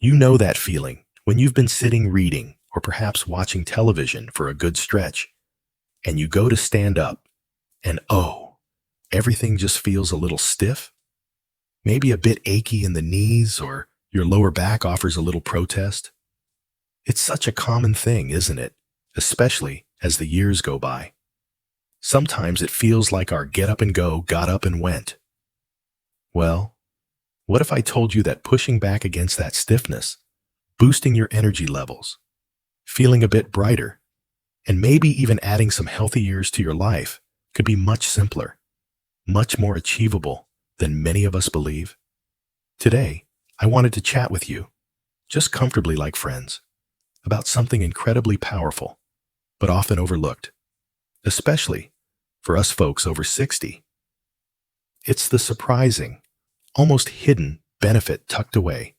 You know that feeling when you've been sitting reading or perhaps watching television for a good stretch, and you go to stand up, and oh, everything just feels a little stiff, maybe a bit achy in the knees, or your lower back offers a little protest. It's such a common thing, isn't it? Especially as the years go by. Sometimes it feels like our get up and go got up and went. Well, what if I told you that pushing back against that stiffness, boosting your energy levels, feeling a bit brighter, and maybe even adding some healthy years to your life could be much simpler, much more achievable than many of us believe? Today, I wanted to chat with you, just comfortably like friends, about something incredibly powerful, but often overlooked, especially for us folks over 60. It's the surprising, almost hidden benefit tucked away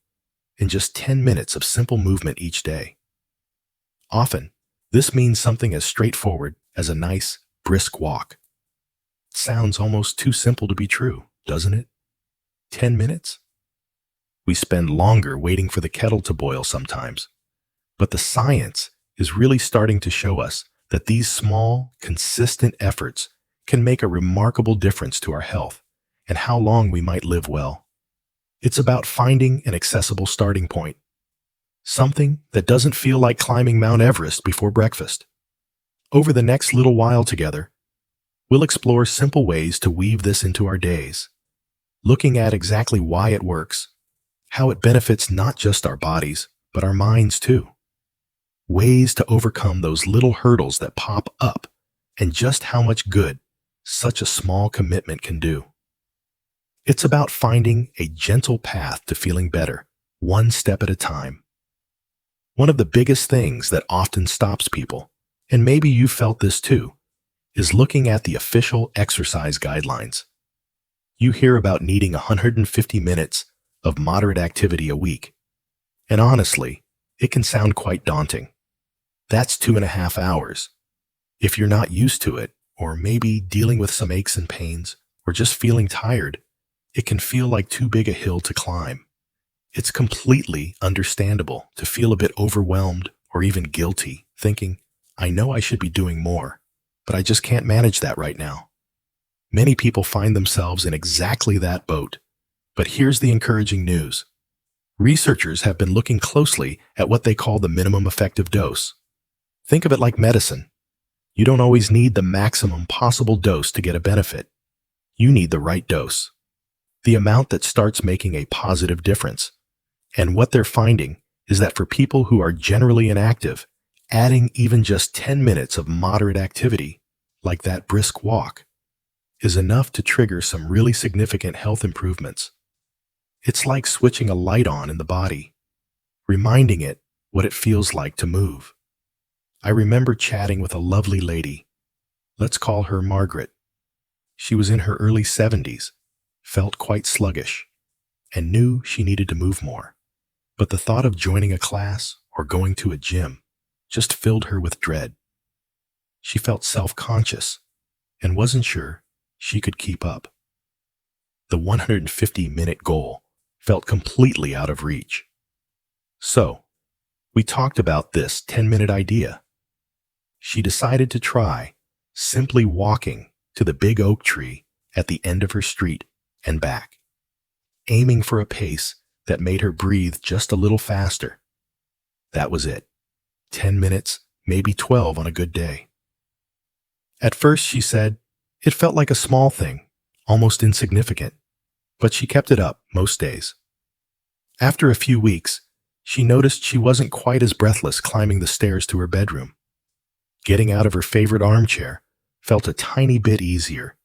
in just 10 minutes of simple movement each day. Often, this means something as straightforward as a nice, brisk walk. It sounds almost too simple to be true, doesn't it? 10 minutes? We spend longer waiting for the kettle to boil sometimes, but the science is really starting to show us that these small, consistent efforts can make a remarkable difference to our health and how long we might live well. It's about finding an accessible starting point, something that doesn't feel like climbing Mount Everest before breakfast. Over the next little while together, we'll explore simple ways to weave this into our days, looking at exactly why it works, how it benefits not just our bodies, but our minds too. Ways to overcome those little hurdles that pop up, and just how much good such a small commitment can do. It's about finding a gentle path to feeling better, one step at a time. One of the biggest things that often stops people, and maybe you felt this too, is looking at the official exercise guidelines. You hear about needing 150 minutes of moderate activity a week, and honestly, it can sound quite daunting. That's 2.5 hours. If you're not used to it, or maybe dealing with some aches and pains, or just feeling tired, it can feel like too big a hill to climb. It's completely understandable to feel a bit overwhelmed or even guilty, thinking, I know I should be doing more, but I just can't manage that right now. Many people find themselves in exactly that boat. But here's the encouraging news. Researchers have been looking closely at what they call the minimum effective dose. Think of it like medicine. You don't always need the maximum possible dose to get a benefit. You need the right dose, the amount that starts making a positive difference. And what they're finding is that for people who are generally inactive, adding even just 10 minutes of moderate activity, like that brisk walk, is enough to trigger some really significant health improvements. It's like switching a light on in the body, reminding it what it feels like to move. I remember chatting with a lovely lady. Let's call her Margaret. She was in her early 70s, felt quite sluggish, and knew she needed to move more. But the thought of joining a class or going to a gym just filled her with dread. She felt self-conscious and wasn't sure she could keep up. The 150-minute goal felt completely out of reach. So, we talked about this 10-minute idea. She decided to try simply walking to the big oak tree at the end of her street and back, aiming for a pace that made her breathe just a little faster. That was it. 10 minutes, maybe 12 on a good day. At first, she said, it felt like a small thing, almost insignificant, but she kept it up most days. After a few weeks, she noticed she wasn't quite as breathless climbing the stairs to her bedroom. Getting out of her favorite armchair felt a tiny bit easier.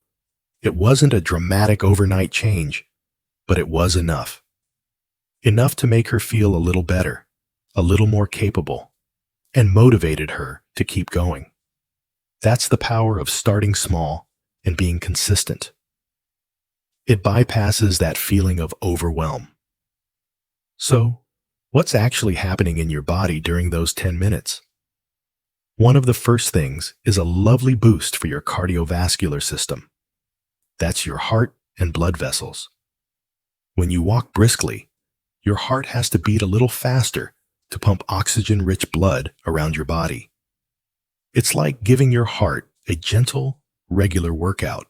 It wasn't a dramatic overnight change, but it was enough. Enough to make her feel a little better, a little more capable, and motivated her to keep going. That's the power of starting small and being consistent. It bypasses that feeling of overwhelm. So, what's actually happening in your body during those 10 minutes? One of the first things is a lovely boost for your cardiovascular system. That's your heart and blood vessels. When you walk briskly, your heart has to beat a little faster to pump oxygen-rich blood around your body. It's like giving your heart a gentle, regular workout.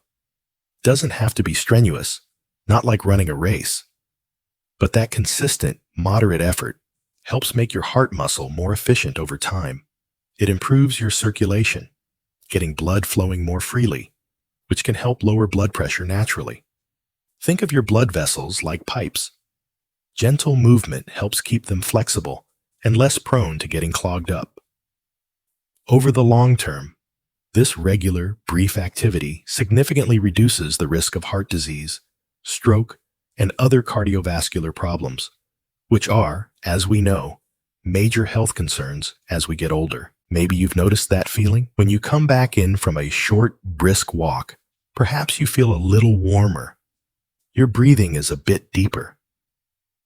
Doesn't have to be strenuous, not like running a race. But that consistent, moderate effort helps make your heart muscle more efficient over time. It improves your circulation, getting blood flowing more freely, which can help lower blood pressure naturally. Think of your blood vessels like pipes. Gentle movement helps keep them flexible and less prone to getting clogged up. Over the long term, this regular, brief activity significantly reduces the risk of heart disease, stroke, and other cardiovascular problems, which are, as we know, major health concerns as we get older. Maybe you've noticed that feeling? When you come back in from a short, brisk walk, perhaps you feel a little warmer. Your breathing is a bit deeper.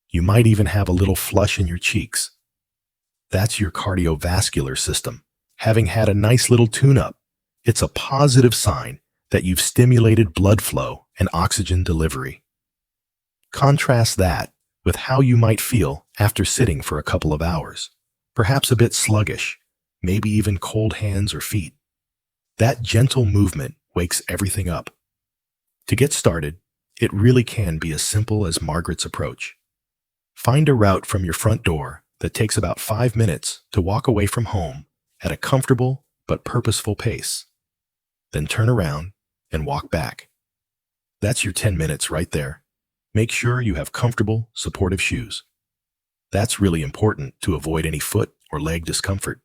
You might even have a little flush in your cheeks. That's your cardiovascular system having had a nice little tune-up. It's a positive sign that you've stimulated blood flow and oxygen delivery. Contrast that with how you might feel after sitting for a couple of hours, perhaps a bit sluggish, maybe even cold hands or feet. That gentle movement wakes everything up. To get started, it really can be as simple as Margaret's approach. Find a route from your front door that takes about 5 minutes to walk away from home at a comfortable but purposeful pace. Then turn around and walk back. That's your 10 minutes right there. Make sure you have comfortable, supportive shoes. That's really important to avoid any foot or leg discomfort.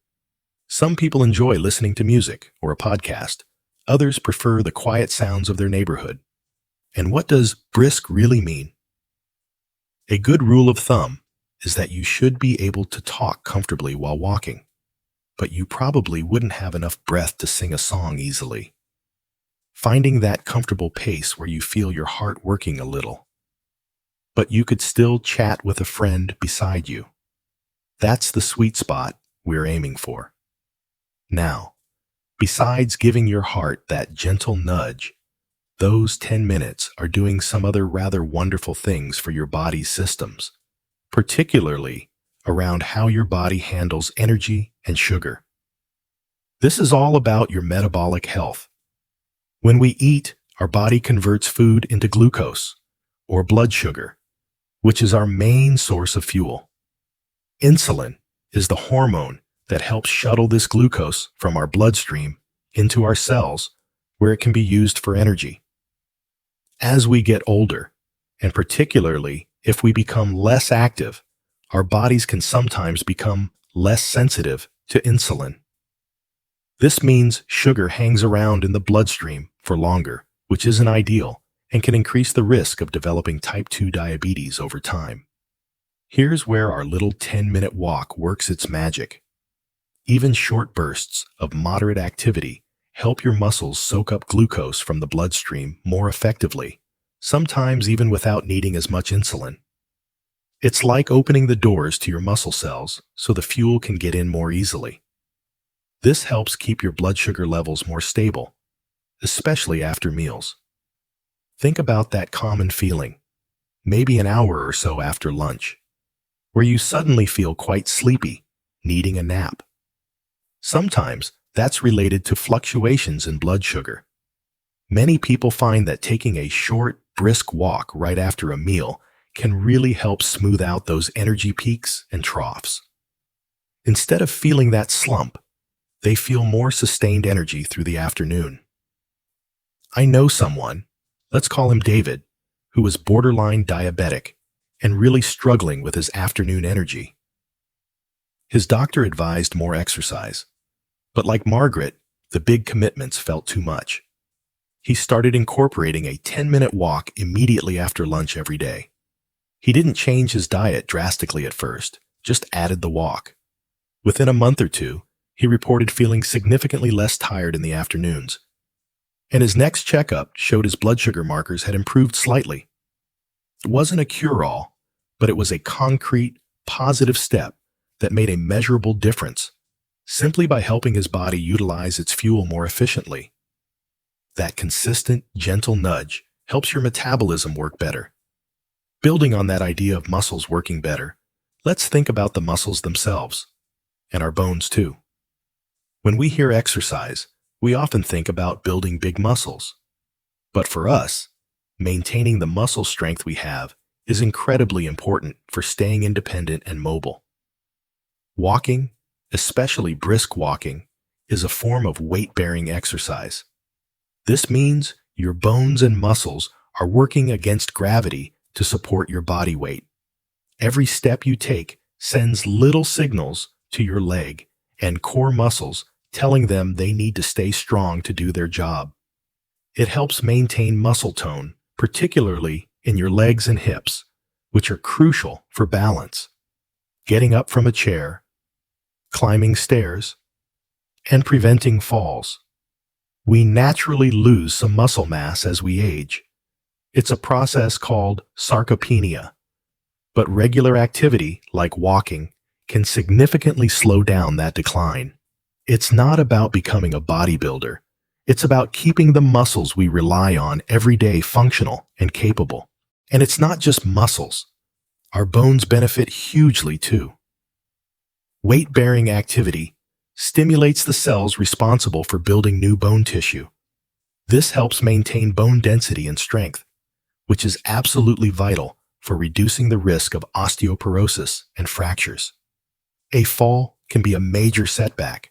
Some people enjoy listening to music or a podcast. Others prefer the quiet sounds of their neighborhood. And what does brisk really mean? A good rule of thumb is that you should be able to talk comfortably while walking, but you probably wouldn't have enough breath to sing a song easily. Finding that comfortable pace where you feel your heart working a little, but you could still chat with a friend beside you. That's the sweet spot we're aiming for. Now, besides giving your heart that gentle nudge, those 10 minutes are doing some other rather wonderful things for your body's systems, particularly around how your body handles energy and sugar. This is all about your metabolic health. When we eat, our body converts food into glucose, or blood sugar, which is our main source of fuel. Insulin is the hormone that helps shuttle this glucose from our bloodstream into our cells, where it can be used for energy. As we get older, and particularly if we become less active, our bodies can sometimes become less sensitive to insulin. This means sugar hangs around in the bloodstream for longer, which isn't ideal and can increase the risk of developing type 2 diabetes over time. Here's where our little 10-minute walk works its magic. Even short bursts of moderate activity help your muscles soak up glucose from the bloodstream more effectively, sometimes even without needing as much insulin. It's like opening the doors to your muscle cells so the fuel can get in more easily. This helps keep your blood sugar levels more stable, especially after meals. Think about that common feeling, maybe an hour or so after lunch, where you suddenly feel quite sleepy, needing a nap. Sometimes that's related to fluctuations in blood sugar. Many people find that taking a short, brisk walk right after a meal can really help smooth out those energy peaks and troughs. Instead of feeling that slump, they feel more sustained energy through the afternoon. I know someone, let's call him David, who was borderline diabetic and really struggling with his afternoon energy. His doctor advised more exercise, but like Margaret, the big commitments felt too much. He started incorporating a 10-minute walk immediately after lunch every day. He didn't change his diet drastically at first, just added the walk. Within a month or two, he reported feeling significantly less tired in the afternoons, and his next checkup showed his blood sugar markers had improved slightly. It wasn't a cure-all, but it was a concrete, positive step that made a measurable difference, simply by helping his body utilize its fuel more efficiently. That consistent, gentle nudge helps your metabolism work better. Building on that idea of muscles working better, let's think about the muscles themselves, and our bones too. When we hear exercise, we often think about building big muscles. But for us, maintaining the muscle strength we have is incredibly important for staying independent and mobile. Walking, especially brisk walking, is a form of weight-bearing exercise. This means your bones and muscles are working against gravity to support your body weight. Every step you take sends little signals to your leg and core muscles telling them they need to stay strong to do their job. It helps maintain muscle tone, particularly in your legs and hips, which are crucial for balance, getting up from a chair, climbing stairs, and preventing falls. We naturally lose some muscle mass as we age. It's a process called sarcopenia, but regular activity, like walking, can significantly slow down that decline. It's not about becoming a bodybuilder. It's about keeping the muscles we rely on every day functional and capable. And it's not just muscles. Our bones benefit hugely too. Weight-bearing activity stimulates the cells responsible for building new bone tissue. This helps maintain bone density and strength, which is absolutely vital for reducing the risk of osteoporosis and fractures. A fall can be a major setback,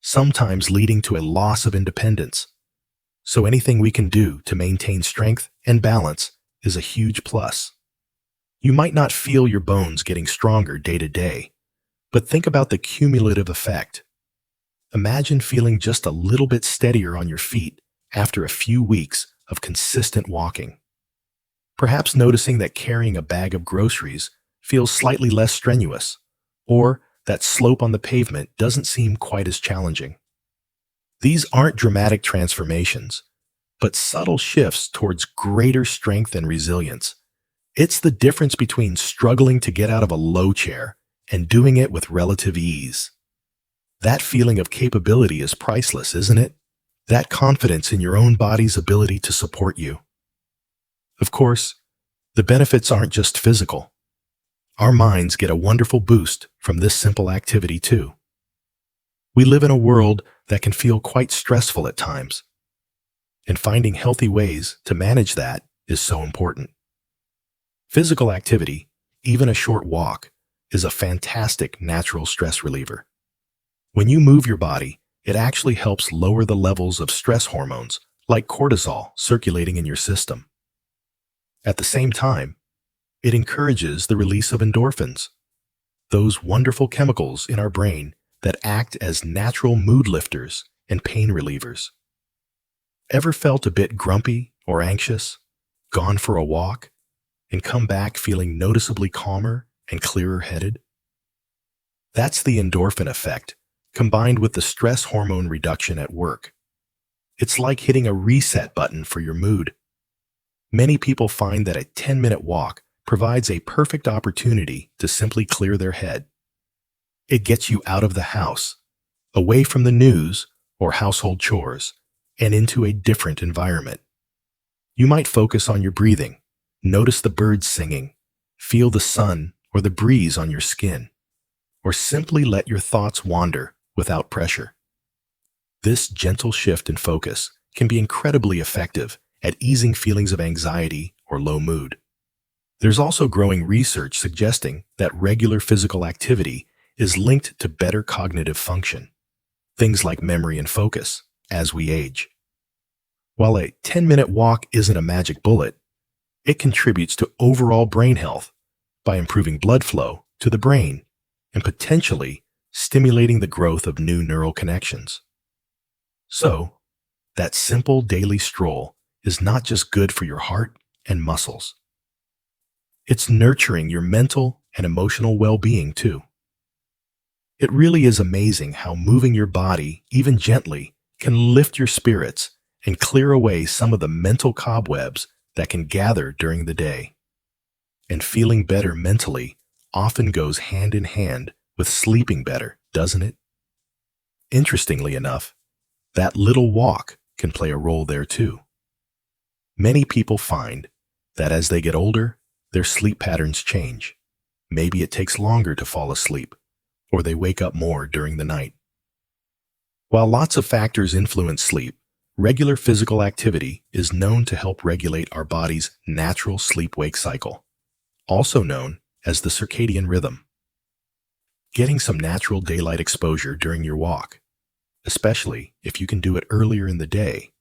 sometimes leading to a loss of independence. So anything we can do to maintain strength and balance is a huge plus. You might not feel your bones getting stronger day to day, but think about the cumulative effect. Imagine feeling just a little bit steadier on your feet after a few weeks of consistent walking. Perhaps noticing that carrying a bag of groceries feels slightly less strenuous, or that slope on the pavement doesn't seem quite as challenging. These aren't dramatic transformations, but subtle shifts towards greater strength and resilience. It's the difference between struggling to get out of a low chair and doing it with relative ease. That feeling of capability is priceless, isn't it? That confidence in your own body's ability to support you. Of course, the benefits aren't just physical. Our minds get a wonderful boost from this simple activity too. We live in a world that can feel quite stressful at times, and finding healthy ways to manage that is so important. Physical activity, even a short walk, is a fantastic natural stress reliever. When you move your body, it actually helps lower the levels of stress hormones like cortisol circulating in your system. At the same time, it encourages the release of endorphins, those wonderful chemicals in our brain that act as natural mood lifters and pain relievers. Ever felt a bit grumpy or anxious, gone for a walk, and come back feeling noticeably calmer and clearer-headed? That's the endorphin effect, combined with the stress hormone reduction at work. It's like hitting a reset button for your mood. Many people find that a 10-minute walk provides a perfect opportunity to simply clear their head. It gets you out of the house, away from the news or household chores, and into a different environment. You might focus on your breathing, notice the birds singing, feel the sun or the breeze on your skin, or simply let your thoughts wander without pressure. This gentle shift in focus can be incredibly effective at easing feelings of anxiety or low mood. There's also growing research suggesting that regular physical activity is linked to better cognitive function, things like memory and focus, as we age. While a 10-minute walk isn't a magic bullet, it contributes to overall brain health by improving blood flow to the brain and potentially stimulating the growth of new neural connections. So, that simple daily stroll is not just good for your heart and muscles. It's nurturing your mental and emotional well-being too. It really is amazing how moving your body, even gently, can lift your spirits and clear away some of the mental cobwebs that can gather during the day. And feeling better mentally often goes hand in hand with sleeping better, doesn't it? Interestingly enough, that little walk can play a role there too. Many people find that as they get older, their sleep patterns change. Maybe it takes longer to fall asleep, or they wake up more during the night. While lots of factors influence sleep, regular physical activity is known to help regulate our body's natural sleep-wake cycle, also known as the circadian rhythm. Getting some natural daylight exposure during your walk, especially if you can do it earlier in the day,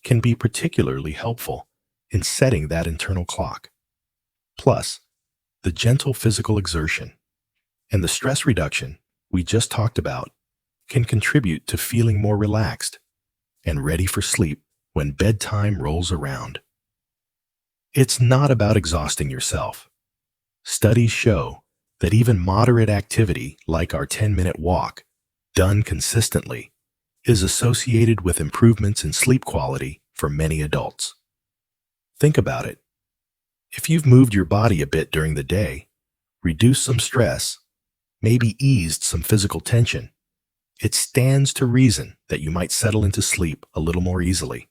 can be particularly helpful in setting that internal clock. Plus, the gentle physical exertion and the stress reduction we just talked about can contribute to feeling more relaxed and ready for sleep when bedtime rolls around. It's not about exhausting yourself. Studies show that even moderate activity like our 10-minute walk, done consistently, is associated with improvements in sleep quality for many adults. Think about it. If you've moved your body a bit during the day, reduced some stress, maybe eased some physical tension, it stands to reason that you might settle into sleep a little more easily.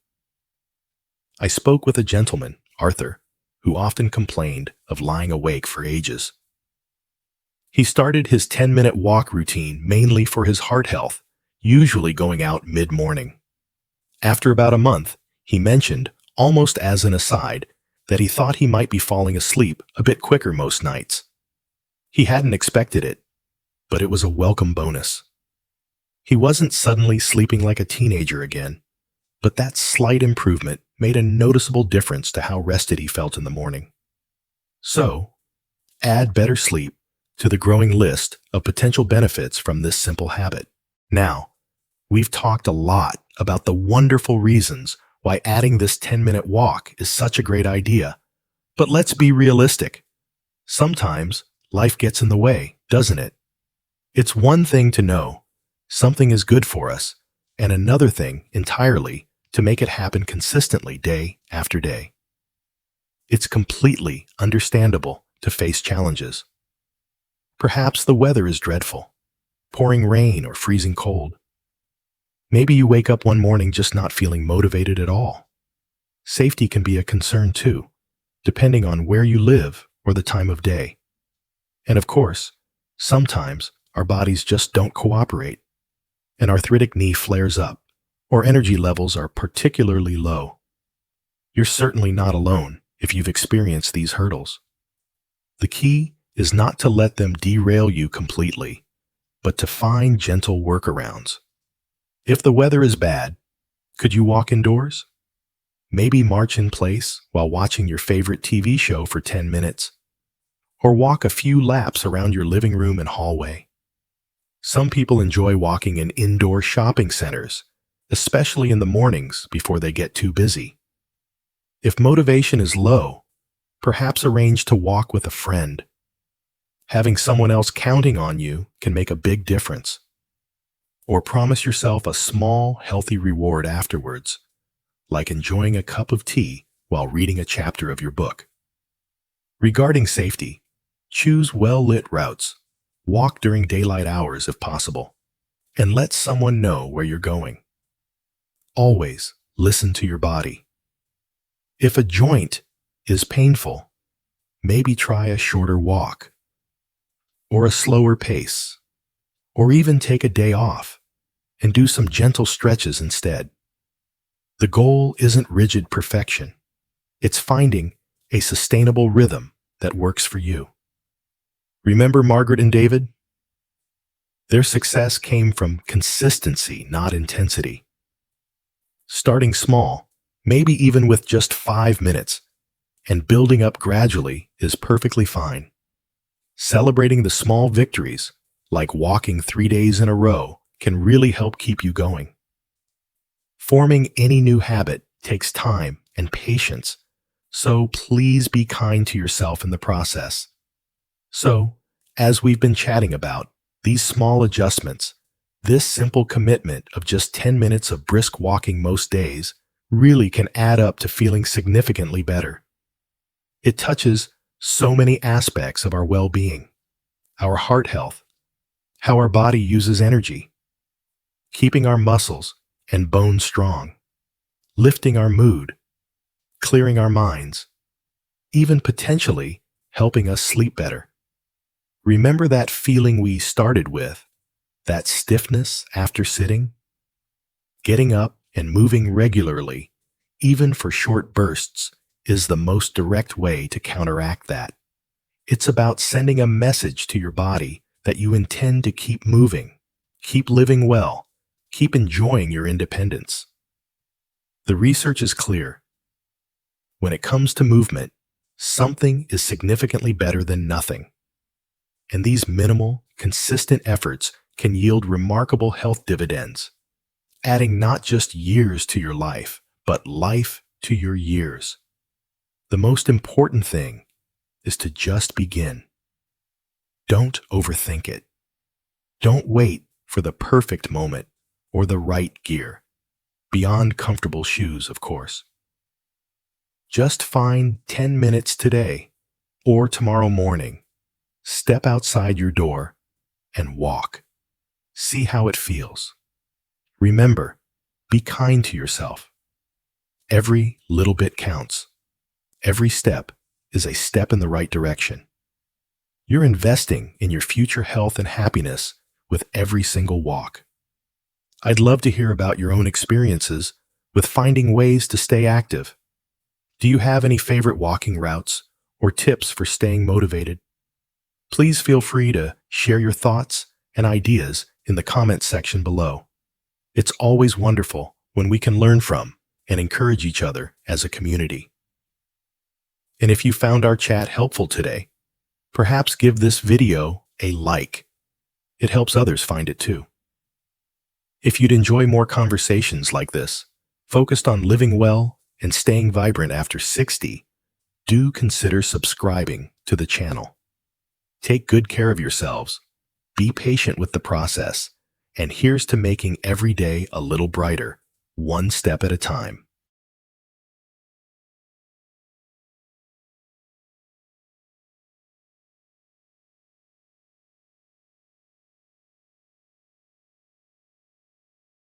I spoke with a gentleman, Arthur, who often complained of lying awake for ages. He started his 10-minute walk routine mainly for his heart health, usually going out mid-morning. After about a month, he mentioned, almost as an aside, that he thought he might be falling asleep a bit quicker most nights. He hadn't expected it, but it was a welcome bonus. He wasn't suddenly sleeping like a teenager again, but that slight improvement made a noticeable difference to how rested he felt in the morning. So, add better sleep to the growing list of potential benefits from this simple habit. Now, we've talked a lot about the wonderful reasons why adding this 10-minute walk is such a great idea. But let's be realistic. Sometimes life gets in the way, doesn't it? It's one thing to know something is good for us, and another thing entirely to make it happen consistently day after day. It's completely understandable to face challenges. Perhaps the weather is dreadful, pouring rain or freezing cold. Maybe you wake up one morning just not feeling motivated at all. Safety can be a concern too, depending on where you live or the time of day. And of course, sometimes our bodies just don't cooperate. An arthritic knee flares up, or energy levels are particularly low. You're certainly not alone if you've experienced these hurdles. The key is not to let them derail you completely, but to find gentle workarounds. If the weather is bad, could you walk indoors? Maybe march in place while watching your favorite TV show for 10 minutes, or walk a few laps around your living room and hallway. Some people enjoy walking in indoor shopping centers, especially in the mornings before they get too busy. If motivation is low, perhaps arrange to walk with a friend. Having someone else counting on you can make a big difference. Or promise yourself a small, healthy reward afterwards, like enjoying a cup of tea while reading a chapter of your book. Regarding safety, choose well-lit routes, walk during daylight hours if possible, and let someone know where you're going. Always listen to your body. If a joint is painful, maybe try a shorter walk, or a slower pace, or even take a day off and do some gentle stretches instead. The goal isn't rigid perfection. It's finding a sustainable rhythm that works for you. Remember Margaret and David? Their success came from consistency, not intensity. Starting small, maybe even with just 5 minutes, and building up gradually is perfectly fine. Celebrating the small victories, like walking 3 days in a row, can really help keep you going. Forming any new habit takes time and patience, so please be kind to yourself in the process. So, as we've been chatting about, these small adjustments, this simple commitment of just 10 minutes of brisk walking most days, really can add up to feeling significantly better. It touches so many aspects of our well-being, our heart health, how our body uses energy, keeping our muscles and bones strong, lifting our mood, clearing our minds, even potentially helping us sleep better. Remember that feeling we started with, that stiffness after sitting? Getting up and moving regularly, even for short bursts, is the most direct way to counteract that. It's about sending a message to your body that you intend to keep moving, keep living well, keep enjoying your independence. The research is clear. When it comes to movement, something is significantly better than nothing. And these minimal, consistent efforts can yield remarkable health dividends, adding not just years to your life, but life to your years. The most important thing is to just begin. Don't overthink it. Don't wait for the perfect moment or the right gear, beyond comfortable shoes, of course. Just find 10 minutes today or tomorrow morning. Step outside your door and walk. See how it feels. Remember, be kind to yourself. Every little bit counts. Every step is a step in the right direction. You're investing in your future health and happiness with every single walk. I'd love to hear about your own experiences with finding ways to stay active. Do you have any favorite walking routes or tips for staying motivated? Please feel free to share your thoughts and ideas in the comments section below. It's always wonderful when we can learn from and encourage each other as a community. And if you found our chat helpful today, perhaps give this video a like. It helps others find it too. If you'd enjoy more conversations like this, focused on living well and staying vibrant after 60, do consider subscribing to the channel. Take good care of yourselves, be patient with the process, and here's to making every day a little brighter, one step at a time.